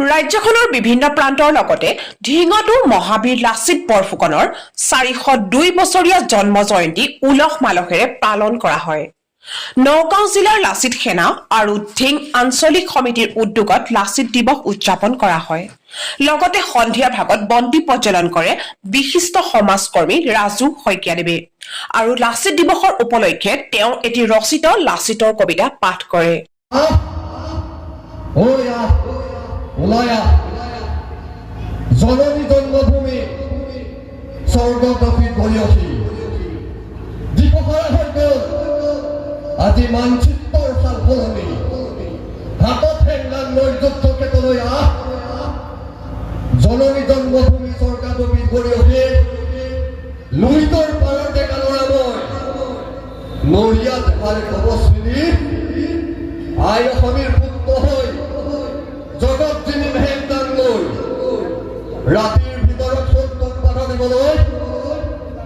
ৰাজ্যখনৰ বিভিন্ন প্ৰান্তৰ লগতে ঢিঙতো মহাবীৰ লাচিত বৰফুকনৰ 402 বছৰীয়া জন্ম জয়ন্তী উলহ মালহেৰে পালন কৰা হয়। নগাঁও জিলাৰ লাচিত সেনা আৰু ঢিং আঞ্চলিক সমিতিৰ উদ্যোগত লাচিত দিৱস উদযাপন কৰা হয়। লগতে সন্ধিয়া ভাগত বন্তি প্ৰজ্বলন কৰে বিশিষ্ট সমাজকৰ্মী ৰাজু শইকীয়াদেৱে আৰু লাচিত দিৱসৰ উপলক্ষে তেওঁ এটি ৰচিত লাচিতৰ কবিতা পাঠ কৰে। জননী জন্মভূমি স্বৰ্গদপি গৰিয়সী দিৱসৰ হৈ আজি মানচিত্ৰৰ সাল সলনি হাতত হেংলান লৈ যুদ্ধ ক্ষেত্ৰলৈ আহ জননী জন্মভূমি স্বৰ্গদপি গৰিয়সী লুইতৰ পাৰৰ ডেকা ল'ৰা মই নৰিয়া দেখাৰ তপস্বিনী আই অসমীৰ পুত্ৰ হৈ জগত যিনি হেংলান লৈ ৰাতিৰ ভিতৰত সত্যক বাধা দিবলৈ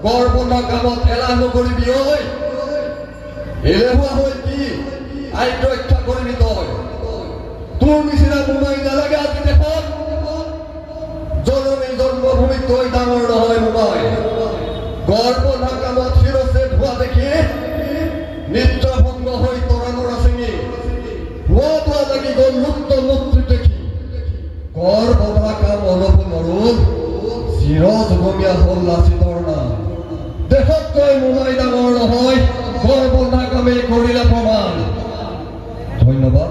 গড় বন্ধা কামত এলাহ নকৰিবি ঐ এলেহুৱা হৈ কি আইন ৰক্ষা কৰিবি তই তোৰ নিচিনা মোমাই নালাগে আজি দেশত জননী জন্মভূমিত তই ডাঙৰ নহয় মোমাই গড় বন্ধা কামত শিৰছেদ হোৱা দেখি নিত্য ভংগ হৈ তৰা নৰা চিঙি হোৱা লাগি গ'ল মুক্ত মুক্তি দেখি গড় বন্ধা কাম অলপ নৰল চিৰ যুগমীয়া হ'ল লাচিতৰ নাম দেশত তই মোমাই ডাঙৰ নহয় গড় বন্ধা কামেই কৰিলে প্ৰমাণ। ধন্যবাদ।